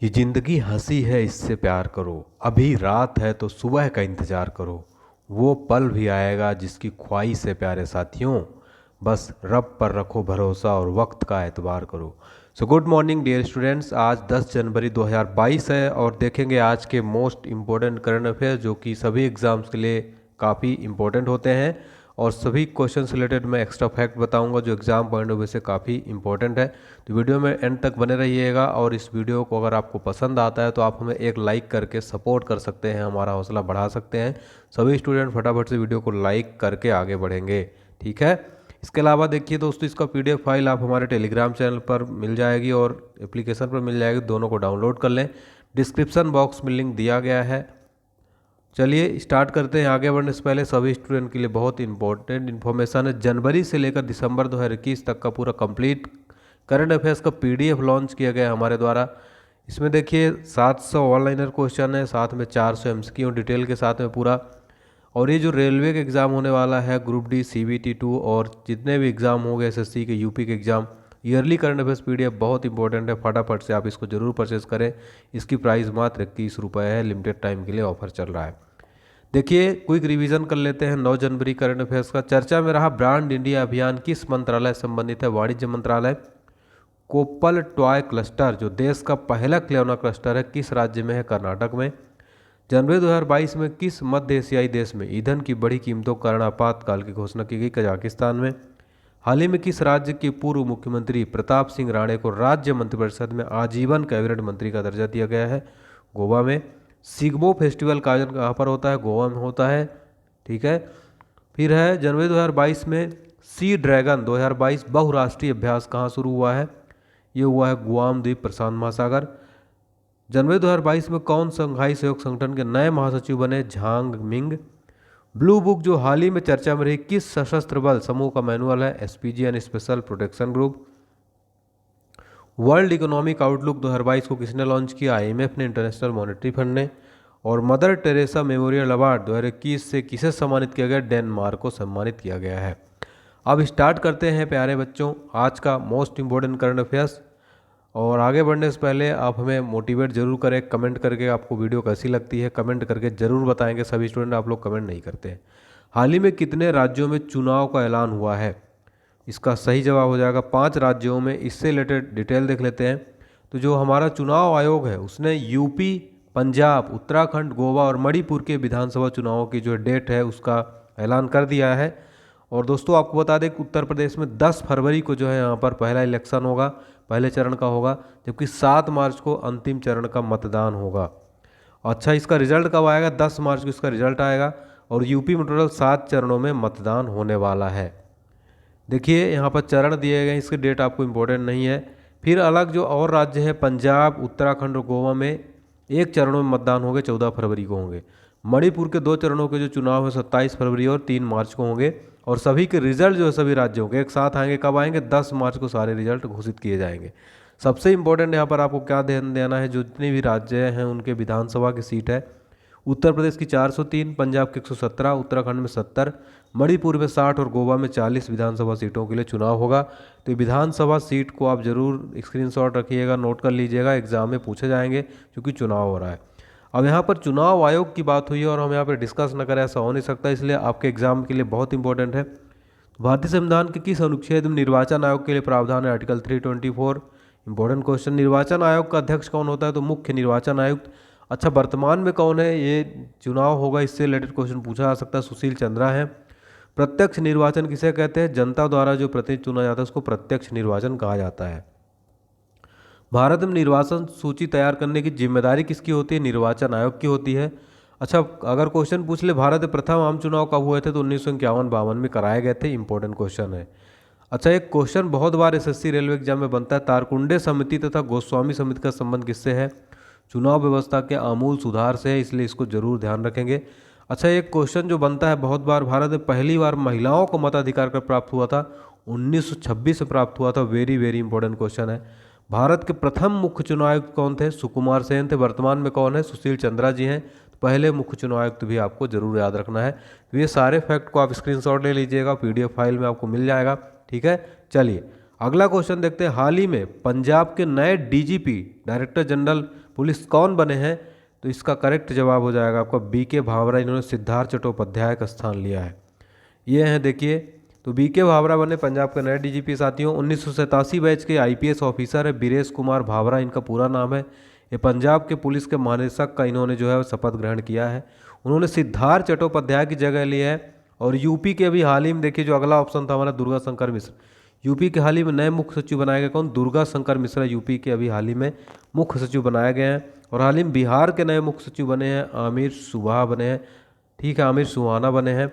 ये जिंदगी हंसी है इससे प्यार करो, अभी रात है तो सुबह का इंतजार करो। वो पल भी आएगा जिसकी ख्वाहिश है प्यारे साथियों, बस रब पर रखो भरोसा और वक्त का एतबार करो। So good morning dear students, आज 10 जनवरी 2022 है और देखेंगे आज के मोस्ट इम्पोर्टेंट करंट अफेयर जो कि सभी एग्ज़ाम्स के लिए काफ़ी इम्पोर्टेंट होते हैं। और सभी क्वेश्चन से रिलेटेड मैं एक्स्ट्रा फैक्ट बताऊंगा जो एग्जाम पॉइंट ऑफ व्यू से काफ़ी इंपॉर्टेंट है। तो वीडियो में एंड तक बने रहिएगा और इस वीडियो को अगर आपको पसंद आता है तो आप हमें एक लाइक करके सपोर्ट कर सकते हैं, हमारा हौसला बढ़ा सकते हैं। सभी स्टूडेंट फटाफट से वीडियो को लाइक करके आगे बढ़ेंगे, ठीक है। इसके अलावा देखिए दोस्तों, इसका PDF फाइल आप हमारे टेलीग्राम चैनल पर मिल जाएगी और एप्लीकेशन पर मिल जाएगी, दोनों को डाउनलोड कर लें। डिस्क्रिप्शन बॉक्स में लिंक दिया गया है। चलिए स्टार्ट करते हैं। आगे बढ़ने से पहले सभी स्टूडेंट के लिए बहुत इंपॉर्टेंट इन्फॉर्मेशन है। जनवरी से लेकर दिसंबर 2021 तक का पूरा कंप्लीट करंट अफेयर्स का PDF लॉन्च किया गया है हमारे द्वारा। इसमें देखिए 700 ऑनलाइनर क्वेश्चन है, साथ में 400 MCQ डिटेल के साथ में पूरा। और ये जो रेलवे का एग्ज़ाम होने वाला है, ग्रुप डी, CBT 2 और जितने भी एग्ज़ाम होंगे SSC के, UP के exam, yearly current affairs PDF बहुत इंपॉर्टेंट है। फटाफट से आप इसको जरूर परचेज करें। इसकी प्राइस मात्र 21 रुपये है, लिमिटेड टाइम के लिए ऑफर चल रहा है। देखिए क्विक रिवीजन कर लेते हैं 9 जनवरी करंट अफेयर्स का। चर्चा में रहा ब्रांड इंडिया अभियान किस मंत्रालय से संबंधित है? वाणिज्य मंत्रालय। कोप्पल टॉय क्लस्टर जो देश का पहला खिलौना क्लस्टर है किस राज्य में है? कर्नाटक में। जनवरी 2022 में किस मध्य एशियाई देश में ईंधन की बढ़ी कीमतों के कारण आपातकाल की घोषणा की गई? कजाकिस्तान में। हाल ही में किस राज्य के पूर्व मुख्यमंत्री प्रताप सिंह राणे को राज्य मंत्रिपरिषद में आजीवन कैबिनेट मंत्री का दर्जा दिया गया है? गोवा में। सिग्मो फेस्टिवल का आयोजन कहाँ पर होता है? गोवा में होता है, ठीक है। फिर है जनवरी 2022 में सी ड्रैगन 2022 बहुराष्ट्रीय अभ्यास कहाँ शुरू हुआ है? ये हुआ है गुआम द्वीप, प्रशांत महासागर। जनवरी 2022 में कौन संघाई सहयोग संगठन के नए महासचिव बने? झांग मिंग। ब्लू बुक जो हाल ही में चर्चा में रही किस सशस्त्र बल समूह का मैनुअल है? SPG यानी special protection group. World economic outlook 2022 को किसने लॉन्च किया? IMF ने, इंटरनेशनल मॉनेटरी फंड ने। और मदर टेरेसा मेमोरियल अवार्ड 2021 से किसे सम्मानित किया गया? डेनमार्क को सम्मानित किया गया है। अब स्टार्ट करते हैं प्यारे बच्चों आज का मोस्ट इम्पोर्टेंट करंट अफेयर्स। और आगे बढ़ने से पहले आप हमें मोटिवेट जरूर करें, कमेंट करके आपको वीडियो कैसी लगती है कमेंट करके ज़रूर बताएंगे। सभी स्टूडेंट आप लोग कमेंट नहीं करते हैं। हाल ही में कितने राज्यों में चुनाव का ऐलान हुआ है? इसका सही जवाब हो जाएगा 5 राज्यों में। इससे रिलेटेड डिटेल देख लेते हैं। तो जो हमारा चुनाव आयोग है उसने UP, पंजाब, उत्तराखंड, गोवा और मणिपुर के विधानसभा चुनावों की जो डेट है उसका ऐलान कर दिया है। और दोस्तों आपको बता दें कि उत्तर प्रदेश में 10 फरवरी को जो है यहाँ पर पहला इलेक्शन होगा, पहले चरण का होगा, जबकि 7 मार्च को अंतिम चरण का मतदान होगा। अच्छा, इसका रिजल्ट कब आएगा? 10 मार्च को इसका रिजल्ट आएगा। और UP में टोटल 7 चरणों में मतदान होने वाला है। देखिए यहाँ पर चरण दिए गए, इसके डेट आपको इम्पोर्टेंट नहीं है। फिर अलग जो और राज्य हैं पंजाब, उत्तराखंड और गोवा में 1 चरणों में मतदान होंगे, 14 फरवरी को होंगे। मणिपुर के 2 चरणों के जो चुनाव है 27 फरवरी और 3 मार्च को होंगे। और सभी के रिजल्ट जो है सभी राज्यों के एक साथ आएंगे। कब आएंगे? 10 मार्च को सारे रिजल्ट घोषित किए जाएंगे। सबसे इंपॉर्टेंट यहाँ पर आपको क्या ध्यान देना है, जो जितने भी राज्य हैं उनके विधानसभा की सीट है। उत्तर प्रदेश की 403, पंजाब की 117, उत्तराखंड में 70, मणिपुर में 60 और गोवा में 40 विधानसभा सीटों के लिए चुनाव होगा। तो विधानसभा सीट को आप जरूर स्क्रीनशॉट रखिएगा, नोट कर लीजिएगा, एग्जाम में पूछे जाएंगे क्योंकि चुनाव हो रहा है। अब यहाँ पर चुनाव आयोग की बात हुई है और हम यहाँ पर डिस्कस न करें ऐसा हो नहीं सकता, इसलिए आपके एग्जाम के लिए बहुत इंपॉर्टेंट है। भारतीय संविधान के किस अनुच्छेद में निर्वाचन आयोग के लिए प्रावधान है? आर्टिकल 324। Important question. निर्वाचन आयोग का अध्यक्ष कौन होता है? तो मुख्य निर्वाचन आयुक्त। अच्छा, वर्तमान में कौन है? ये चुनाव होगा इससे रिलेटेड क्वेश्चन पूछा जा सकता है, सुशील चंद्रा है। प्रत्यक्ष निर्वाचन किसे कहते हैं? जनता द्वारा जो प्रतिनिधि चुना जाता है उसको प्रत्यक्ष निर्वाचन कहा जाता है। भारत में निर्वाचन सूची तैयार करने की जिम्मेदारी किसकी होती है? निर्वाचन आयोग की होती है। अच्छा, अगर क्वेश्चन पूछ ले भारत में प्रथम आम चुनाव कब हुए थे? तो 1951-52 में कराए गए थे। इंपॉर्टेंट क्वेश्चन है। अच्छा, एक क्वेश्चन बहुत बार SSC रेलवे एग्जाम में बनता है, तारकुंडे समिति तथा गोस्वामी समिति का संबंध किससे है? चुनाव व्यवस्था के आमूल सुधार से है, इसलिए इसको जरूर ध्यान रखेंगे। अच्छा, एक क्वेश्चन जो बनता है बहुत बार, भारत में पहली बार महिलाओं को मताधिकार कब प्राप्त हुआ था? 1926 से प्राप्त हुआ था। वेरी वेरी इंपॉर्टेंट क्वेश्चन है। भारत के प्रथम मुख्य चुनाव आयुक्त कौन थे? सुकुमार सेन थे। वर्तमान में कौन है? सुशील चंद्रा जी हैं। पहले मुख्य चुनाव आयुक्त भी आपको जरूर याद रखना है। तो ये सारे फैक्ट को आप स्क्रीनशॉट ले लीजिएगा, PDF फाइल में आपको मिल जाएगा, ठीक है। चलिए अगला क्वेश्चन देखते हैं। हाल ही में पंजाब के नए DGP, डायरेक्टर जनरल पुलिस कौन बने हैं, तो इसका करेक्ट जवाब हो जाएगा आपका BK भावरा। इन्होंने सिद्धार्थ चट्टोपाध्याय का स्थान लिया है। ये हैं देखिए, तो BK भावरा बने पंजाब के नए DGP। साथियों 1987 बैच के IPS ऑफिसर है बीरेश कुमार भावरा, इनका पूरा नाम है। ये पंजाब के पुलिस के महानिदेशक का इन्होंने जो है शपथ ग्रहण किया है। उन्होंने सिद्धार्थ चट्टोपाध्याय की जगह ली है। और यूपी के अभी हाल ही में देखिए, जो अगला ऑप्शन था हमारा दुर्गा शंकर मिश्र, यूपी के हाल ही में नए मुख्य सचिव बनाए गए कौन, दुर्गा शंकर मिश्रा यूपी के अभी हाल ही में मुख्य सचिव बनाए गए हैं। और हाल ही में बिहार के नए मुख्य सचिव बने हैं आमिर सुबहा बने हैं, ठीक है, आमिर सुहाना बने हैं।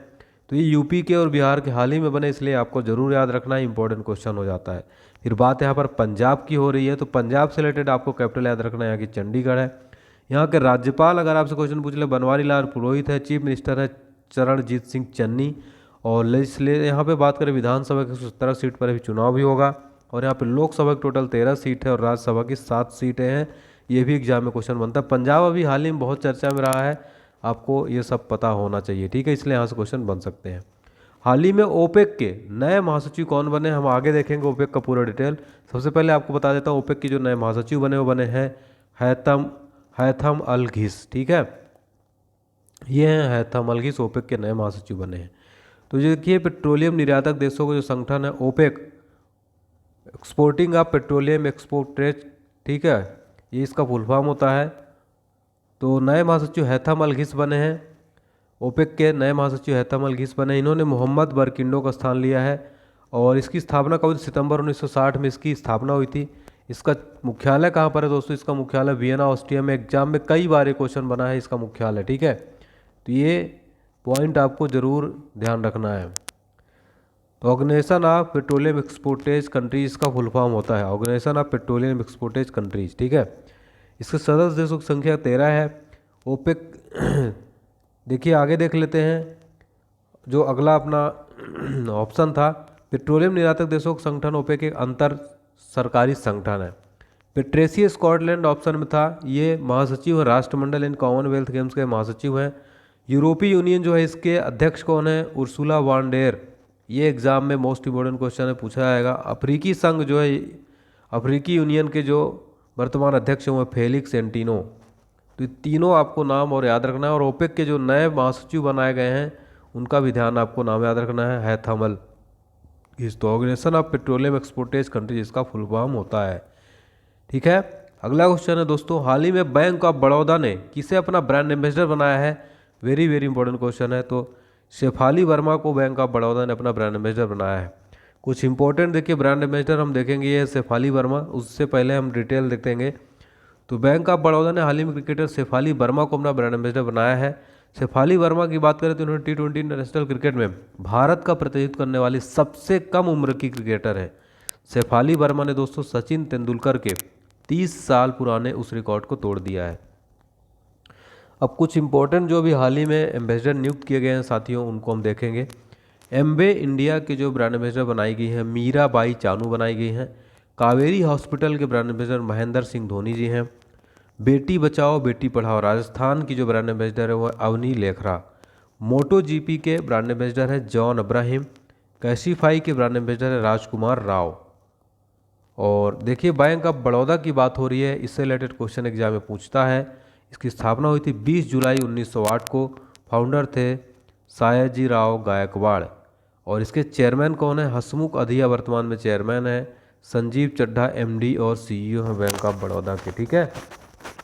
तो ये यूपी के और बिहार के हाल ही में बने, इसलिए आपको जरूर याद रखना है, इंपॉर्टेंट क्वेश्चन हो जाता है। फिर बात यहाँ पर पंजाब की हो रही है, तो पंजाब से रिलेटेड आपको कैपिटल याद रखना है, यहाँ की चंडीगढ़ है। यहाँ के राज्यपाल अगर आपसे क्वेश्चन पूछ ले, बनवारी लाल पुरोहित है। चीफ मिनिस्टर है चरणजीत सिंह चन्नी। और लेजिस्लेटिव यहाँ पे बात करें, विधानसभा की 17 सीट पर अभी चुनाव भी होगा। और यहाँ पे लोकसभा की टोटल 13 सीट है और राज्यसभा की 7 सीटें हैं। ये भी एग्जाम में क्वेश्चन बनता है। पंजाब अभी हाल ही में बहुत चर्चा में रहा है, आपको ये सब पता होना चाहिए, ठीक है, इसलिए यहाँ से क्वेश्चन बन सकते हैं। हाल ही में ओपेक के नए महासचिव कौन बने, हम आगे देखेंगे ओपेक का पूरा डिटेल। सबसे पहले आपको बता देता हूँ, ओपेक के जो नए महासचिव बने वो बने हैं हैथम अल घिस, ठीक है, ये हैं हैथम अल घिस, ओपेक के नए महासचिव बने हैं। तो ये देखिए, पेट्रोलियम निर्यातक देशों का जो संगठन है ओपेक, एक्सपोर्टिंग ऑफ पेट्रोलियम एक्सपोर्टेज, ठीक है, ये इसका फुल फॉर्म होता है। तो नए महासचिव हैथम अल घिस बने हैं, ओपेक के नए महासचिव हैथम अल घिस बने। इन्होंने मोहम्मद बरकिंडो का स्थान लिया है। और इसकी स्थापना कब, सितंबर 1960 में इसकी स्थापना हुई थी। इसका मुख्यालय कहाँ पर है दोस्तों, इसका मुख्यालय वियना ऑस्ट्रिया में। एग्जाम में कई बार ये क्वेश्चन बना है इसका मुख्यालय, ठीक है, तो ये पॉइंट आपको जरूर ध्यान रखना है। तो ऑर्गेनाइजेशन ऑफ पेट्रोलियम एक्सपोर्टेज कंट्रीज का फुल फॉर्म होता है ऑर्गेनाइजेशन ऑफ पेट्रोलियम एक्सपोर्टेज कंट्रीज, ठीक है। इसके सदस्य देशों की संख्या 13 है। ओपेक देखिए आगे देख लेते हैं, जो अगला अपना ऑप्शन था, पेट्रोलियम निर्यातक देशों का संगठन ओपेक एक अंतर सरकारी संगठन है। पेट्रेसी स्कॉटलैंड ऑप्शन में था, ये महासचिव है राष्ट्रमंडल इन कॉमनवेल्थ गेम्स के महासचिव हैं। यूरोपीय यूनियन जो है इसके अध्यक्ष कौन है, उर्सुला वॉन डेर, ये एग्जाम में मोस्ट इंपॉर्टेंट क्वेश्चन है, पूछा जाएगा। अफ्रीकी संघ जो है, अफ्रीकी यूनियन के जो वर्तमान अध्यक्ष हैं वो फेलिक्स एंटिनो। तो तीनों आपको नाम और याद रखना है। और ओपेक के जो नए महासचिव बनाए गए हैं उनका भी ध्यान आपको नाम याद रखना है, हैथम अल घिस। तो ऑर्गेनाइजेशन ऑफ पेट्रोलियम एक्सपोर्टेज कंट्रीज इसका फुल फॉर्म होता है, ठीक है। अगला क्वेश्चन है दोस्तों, हाल ही में बैंक ऑफ बड़ौदा ने किसे अपना ब्रांड एम्बेसडर बनाया है, वेरी वेरी इंपॉर्टेंट क्वेश्चन है। तो शेफाली वर्मा को बैंक ऑफ बड़ौदा ने अपना ब्रांड एम्बेसडर बनाया है। कुछ इंपॉर्टेंट देखिए ब्रांड एम्बेसडर हम देखेंगे, ये शेफाली वर्मा, उससे पहले हम डिटेल देखेंगे। तो बैंक ऑफ बड़ौदा ने हाल ही में क्रिकेटर शेफाली वर्मा को अपना ब्रांड एम्बेसडर बनाया है। शेफाली वर्मा की बात करें तो उन्होंने T20 इंटरनेशनल क्रिकेट में भारत का प्रतिनिधित्व करने वाली सबसे कम उम्र की क्रिकेटर है। शेफाली वर्मा ने दोस्तों सचिन तेंदुलकर के 30 साल पुराने उस रिकॉर्ड को तोड़ दिया है। अब कुछ इंपॉर्टेंट जो भी हाल ही में एम्बेसडर नियुक्त किए गए हैं साथियों, उनको हम देखेंगे। एम्बे इंडिया के जो ब्रांड एम्बेसडर बनाई गई हैं, मीराबाई चानू बनाई गई हैं। कावेरी हॉस्पिटल के ब्रांड एम्बेसडर महेंद्र सिंह धोनी जी हैं। बेटी बचाओ बेटी पढ़ाओ राजस्थान की जो ब्रांड एम्बेसडर है वो अवनी लेखरा। मोटो जीपी के ब्रांड एम्बेसडर है जॉन अब्राहिम। कैशिफाई के ब्रांड एम्बेसडर है राजकुमार राव। और देखिए बैंक ऑफ बड़ौदा की बात हो रही है, इससे रिलेटेड क्वेश्चन एग्जाम में पूछता है। इसकी स्थापना हुई थी 20 जुलाई 1908 को। फाउंडर थे सायाजी राव गायकवाड़। और इसके चेयरमैन कौन है, हसमुख अधिया वर्तमान में चेयरमैन है। संजीव चड्ढा MD और CEO हैं बैंक ऑफ बड़ौदा के, ठीक है,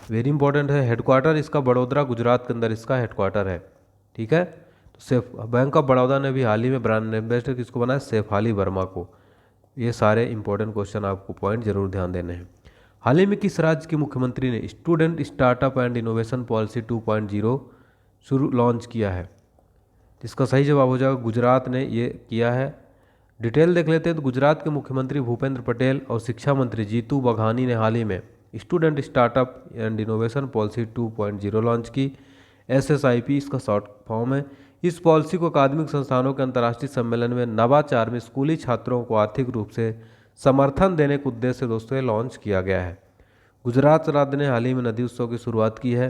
वेरी इंपॉर्टेंट है। हेडक्वार्टर इसका बड़ोदरा गुजरात के अंदर इसका हेडक्वार्टर है, ठीक है। तो सेफ बैंक ऑफ बड़ौदा ने भी हाल ही में ब्रांड एम्बेसडर किसको बनाया, शेफाली वर्मा को। ये सारे इंपॉर्टेंट क्वेश्चन आपको पॉइंट जरूर ध्यान देने हैं। हाल ही में किस राज्य के मुख्यमंत्री ने student startup and innovation policy 2.0 launch किया है, जिसका सही जवाब हो जाएगा गुजरात ने ये किया है। डिटेल देख लेते हैं तो गुजरात के मुख्यमंत्री भूपेंद्र पटेल और शिक्षा मंत्री जीतू बघानी ने हाल ही में student startup and innovation policy 2.0 launch की। SSIP इसका शॉर्ट फॉर्म है। इस पॉलिसी को अकादमिक संस्थानों के अंतर्राष्ट्रीय सम्मेलन में नवाचार में स्कूली छात्रों को आर्थिक रूप से समर्थन देने के उद्देश्य से दोस्तों ये लॉन्च किया गया है। गुजरात राज्य ने हाल ही में नदी उत्सव की शुरुआत की है।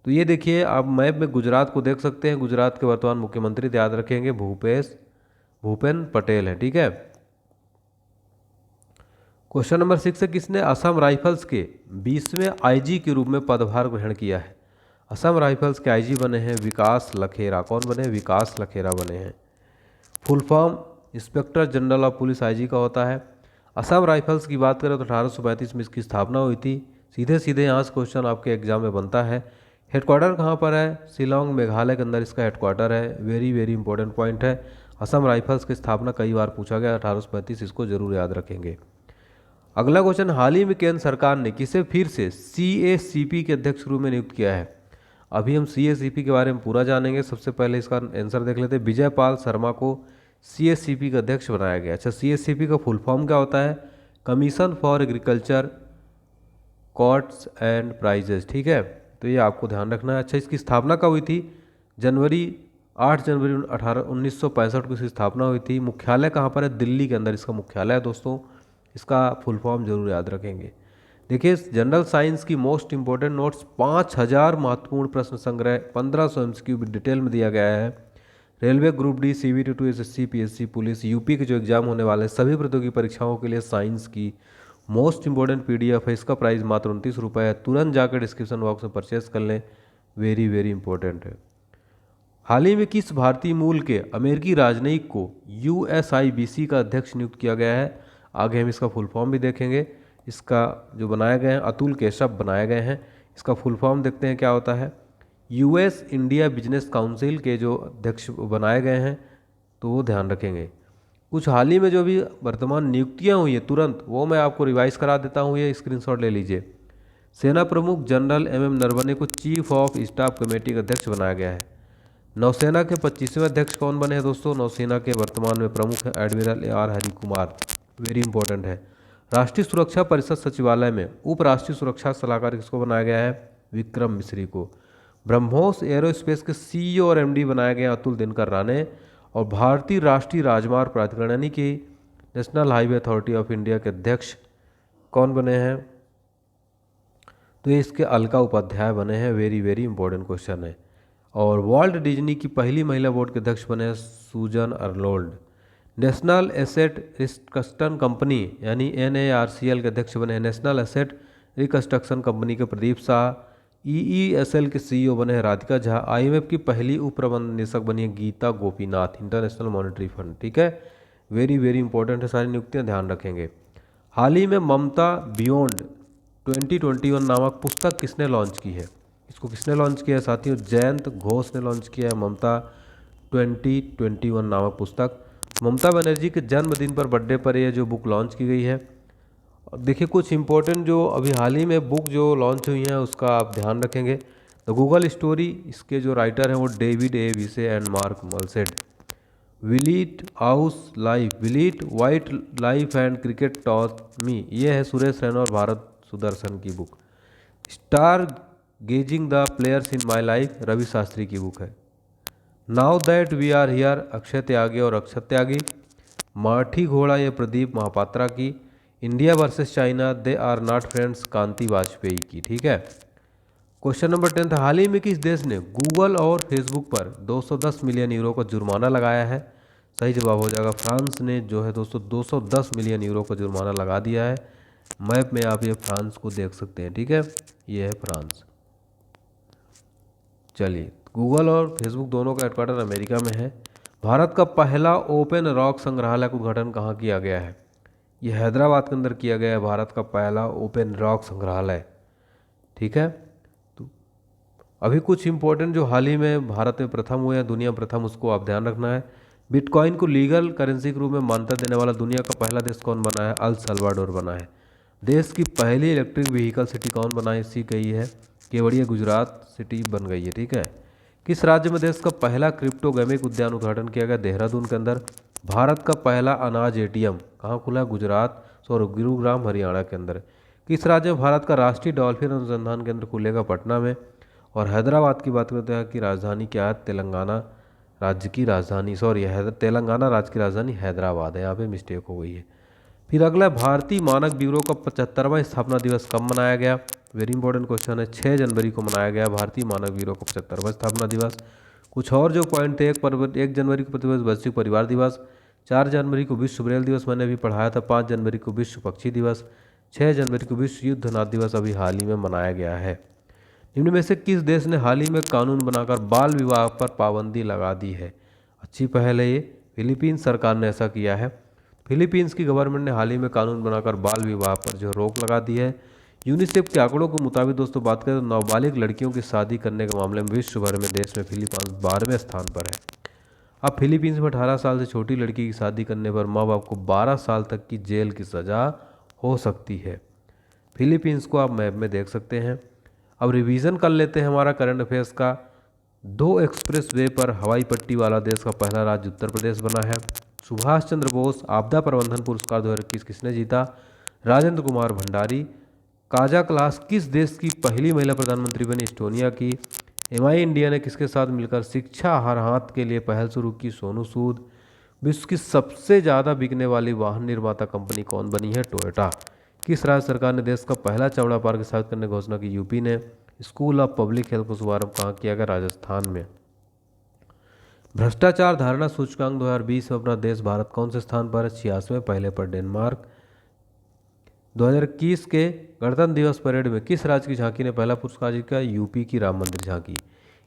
तो ये देखिए आप मैप में गुजरात को देख सकते हैं। गुजरात के वर्तमान मुख्यमंत्री याद रखेंगे भूपेन पटेल है, ठीक है। क्वेश्चन नंबर 6 है, किसने असम राइफल्स के 20वें आईजी के रूप में पदभार ग्रहण किया है? असम राइफल्स के आईजी बने हैं विकास लखेरा। कौन बने? विकास लखेरा बने हैं। Full form inspector general of police IG का होता है। असम राइफल्स की बात करें तो 1835 में इसकी स्थापना हुई थी। सीधे सीधे यहाँ से क्वेश्चन आपके एग्जाम में बनता है। हेडक्वार्टर कहाँ पर है? शिलोंग मेघालय के अंदर इसका हेडक्वार्टर है। वेरी वेरी इंपॉर्टेंट पॉइंट है। असम राइफल्स की स्थापना कई बार पूछा गया, 1835, इसको जरूर याद रखेंगे। अगला क्वेश्चन, हाल ही में केंद्र सरकार ने किसे फिर से सीएसीपी के अध्यक्ष के रूप में नियुक्त किया है? अभी हम सीएसीपी के बारे में पूरा जानेंगे। सबसे पहले इसका आंसर देख लेते हैं। विजय पाल शर्मा को सीएसीपी का अध्यक्ष बनाया गया। अच्छा, सीएसीपी का फुल फॉर्म क्या होता है? Commission for agriculture costs and prices. ठीक है, तो ये आपको ध्यान रखना है। अच्छा, इसकी स्थापना कब हुई थी? 8 जनवरी 1965 को इसकी स्थापना हुई थी। मुख्यालय कहाँ पर है? दिल्ली के अंदर इसका मुख्यालय है दोस्तों। इसका फुल फॉर्म जरूर याद रखेंगे। देखिए, जनरल साइंस की मोस्ट इंपॉर्टेंट नोट्स 5000 महत्वपूर्ण प्रश्न संग्रह 1500 MCQ डिटेल में दिया गया है। Railway group D, CBT 2, SSC, PSC, police, UP के जो एग्जाम होने वाले हैं सभी प्रतियोगी परीक्षाओं के लिए साइंस की मोस्ट इंपॉर्टेंट PDF है। इसका प्राइस मात्र 29 रुपये है। तुरंत जाकर डिस्क्रिप्शन बॉक्स में परचेस कर लें। वेरी वेरी इंपॉर्टेंट है। हाल ही में किस भारतीय मूल के अमेरिकी राजनयिक को USIBC का अध्यक्ष नियुक्त किया गया है? आगे हम इसका फुल फॉर्म भी देखेंगे। इसका जो बनाए गए हैं अतुल केशव बनाए गए हैं। इसका फुल फॉर्म देखते हैं क्या होता है। US इंडिया बिजनेस काउंसिल के जो अध्यक्ष बनाए गए हैं, तो वो ध्यान रखेंगे। कुछ हाल ही में जो भी वर्तमान नियुक्तियां हुई है तुरंत वो मैं आपको रिवाइज करा देता हूँ, ये स्क्रीनशॉट ले लीजिए। सेना प्रमुख जनरल MM नरवणे को चीफ ऑफ स्टाफ कमेटी का अध्यक्ष बनाया गया है। नौसेना के 25वें अध्यक्ष कौन बने हैं दोस्तों? नौसेना के वर्तमान में प्रमुख हैं admiral AR Hari Kumar. Very important है। राष्ट्रीय सुरक्षा परिषद सचिवालय में उप राष्ट्रीय सुरक्षा सलाहकार किसको बनाया गया है? विक्रम मिश्री को। ब्रह्मोस एरोस्पेस के CEO और MD बनाए गए अतुल दिनकर राणे। और भारतीय राष्ट्रीय राजमार्ग प्राधिकरण यानी कि national highway authority of India के अध्यक्ष कौन बने हैं? तो ये इसके अलका उपाध्याय बने हैं। वेरी वेरी इंपॉर्टेंट क्वेश्चन है। और वॉल्ट डिज्नी की पहली महिला बोर्ड के अध्यक्ष बने हैं सूजन Arnold. National asset reconstruction company यानी NARCL के अध्यक्ष बने हैं नेशनल एसेट रिकंस्ट्रक्शन कंपनी के प्रदीप शाह। EESL के CEO बने हैं राधिका झा। IMF की पहली उप प्रबंध निदेशक बनी है Gita Gopinath, international monetary fund. ठीक है, वेरी वेरी इंपॉर्टेंट है, सारी नियुक्तियां ध्यान रखेंगे। हाल ही में ममता बियॉन्ड 2021 नामक पुस्तक किसने लॉन्च की है? इसको किसने लॉन्च किया है साथियों? जयंत घोष ने लॉन्च किया है ममता 2021 नामक पुस्तक। ममता बनर्जी के जन्मदिन पर, बर्थडे पर यह जो बुक लॉन्च की गई है। देखिए, कुछ इंपॉर्टेंट जो अभी हाल ही में बुक जो लॉन्च हुई हैं उसका आप ध्यान रखेंगे। द गूगल स्टोरी, इसके जो राइटर हैं वो David A. Vice and mark मलसेड। विलीट house life, विलीट white life and cricket taught me, ये है सुरेश रैना और भारत सुदर्शन की book. Star gazing the players in my life, Ravi Shastri की बुक है। Now that we are here, Akshay त्यागी और अक्षत त्यागी। माठी घोड़ा, ये प्रदीप महापात्रा की। India versus China, they are not friends, कांति वाजपेयी की। ठीक है। क्वेश्चन नंबर 10, हाल ही में किस देश ने गूगल और फेसबुक पर 210 मिलियन यूरो का जुर्माना लगाया है? सही जवाब हो जाएगा फ्रांस ने जो है दोस्तों 210 मिलियन यूरो का जुर्माना लगा दिया है। मैप में आप ये फ्रांस को देख सकते हैं। ठीक है, ये है फ्रांस। चलिए, गूगल और फेसबुक दोनों का हेडक्वार्टर अमेरिका में है। भारत का पहला ओपन रॉक संग्रहालय का उद्घाटन कहाँ किया गया है? ये हैदराबाद के अंदर किया गया है, भारत का पहला ओपन रॉक संग्रहालय। ठीक है, तो अभी कुछ इंपॉर्टेंट जो हाल ही में भारत में प्रथम हुए हैं, दुनिया प्रथम, उसको आप ध्यान रखना है। बिटकॉइन को लीगल करेंसी के रूप में मान्यता देने वाला दुनिया का पहला देश कौन बना है? अल सल्वाडोर बना है। देश की पहली इलेक्ट्रिक व्हीकल सिटी कौन बनाई सी गई है? केवड़िया गुजरात सिटी बन गई है। ठीक है। किस राज्य में देश का पहला क्रिप्टोगेमिक उद्यान उद्घाटन किया गया? देहरादून के अंदर। भारत का पहला अनाज ATM कहाँ खुला? गुजरात, गुरुग्राम, हरियाणा के अंदर। किस राज्य में भारत का राष्ट्रीय डॉल्फिन अनुसंधान केंद्र खुलेगा? पटना में। और हैदराबाद की बात करते हैं कि राजधानी क्या है? तेलंगाना राज्य की राजधानी, तेलंगाना राज्य की राजधानी हैदराबाद है, यहाँ पे मिस्टेक हो गई है। फिर अगला, भारतीय मानक ब्यूरो का 75वां स्थापना दिवस कब मनाया गया? वेरी इंपॉर्टेंट क्वेश्चन है। 6 जनवरी को मनाया गया भारतीय मानक ब्यूरो का 75वां स्थापना दिवस। कुछ और जो पॉइंट थे, 1 जनवरी को प्रतिवर्ष वैश्विक परिवार दिवस, 4 जनवरी को विश्व ब्रेल दिवस मैंने अभी पढ़ाया था, 5 जनवरी को विश्व पक्षी दिवस, 6 जनवरी को विश्व युद्ध नाथ दिवस अभी हाल ही में मनाया गया है। निम्न में से किस देश ने हाल ही में कानून बनाकर बाल विवाह पर पाबंदी लगा दी है? अच्छी पहल है ये। फिलीपींस सरकार ने ऐसा किया है। फिलीपींस की गवर्नमेंट ने हाल ही में कानून बनाकर बाल विवाह पर जो रोक लगा दी है। यूनिसेफ के आंकड़ों के मुताबिक दोस्तों बात करें तो नाबालिग लड़कियों की शादी करने के मामले में विश्व भर में देश में फिलीपींस 12वें स्थान पर है। अब फिलीपींस में 18 साल से छोटी लड़की की शादी करने पर माँ बाप को 12 साल तक की जेल की सज़ा हो सकती है। फिलीपींस को आप मैप में देख सकते हैं। अब रिवीजन कर लेते हैं हमारा करंट अफेयर्स का। 2 एक्सप्रेस वे पर हवाई पट्टी वाला देश का पहला राज्य उत्तर प्रदेश बना है। सुभाष चंद्र बोस आपदा प्रबंधन पुरस्कार 2021 किसने जीता? राजेंद्र कुमार भंडारी। काजा क्लास किस देश की पहली महिला प्रधानमंत्री बनी? एस्टोनिया की। एमआई इंडिया ने किसके साथ मिलकर शिक्षा हर हाथ के लिए पहल शुरू की? सोनू सूद। विश्व की सबसे ज़्यादा बिकने वाली वाहन निर्माता कंपनी कौन बनी है? टोयोटा। किस राज्य सरकार ने देश का पहला चमड़ा पार्क स्थापित करने की घोषणा की? यूपी ने। स्कूल ऑफ पब्लिक हेल्थ का शुभारंभ कहाँ किया गया? राजस्थान में। भ्रष्टाचार धारणा सूचकांक 2020 में अपना देश भारत कौन से स्थान पर है? 86वें, पहले पर डेनमार्क। 2021 के गणतंत्र दिवस परेड में किस राज्य की झांकी ने पहला पुरस्कार जीता? यूपी की राम मंदिर झांकी।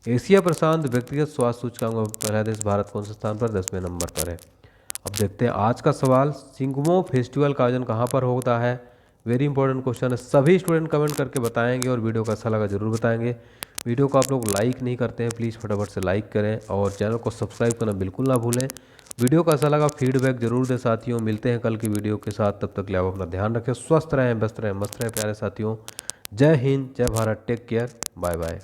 एशिया प्रशांत व्यक्तिगत स्वास्थ्य सूचकांक में पहला देश भारत कौन से स्थान पर? 10वें नंबर पर है। अब देखते हैं आज का सवाल। सिंगमो फेस्टिवल का आयोजन कहाँ पर होता है? वेरी इंपॉर्टेंट क्वेश्चन है। सभी स्टूडेंट कमेंट करके बताएंगे और वीडियो का अच्छा लगा जरूर बताएंगे। वीडियो को आप लोग लाइक नहीं करते हैं, प्लीज़ फटाफट से लाइक करें और चैनल को सब्सक्राइब करना बिल्कुल ना भूलें। वीडियो का अच्छा लगा फीडबैक जरूर दें साथियों। मिलते हैं कल की वीडियो के साथ, तब तक के लिए आप अपना ध्यान रखें, स्वस्थ रहें, व्यस्त रहें, मस्त रहें प्यारे साथियों। जय हिंद, जय Bharat, take care, bye bye.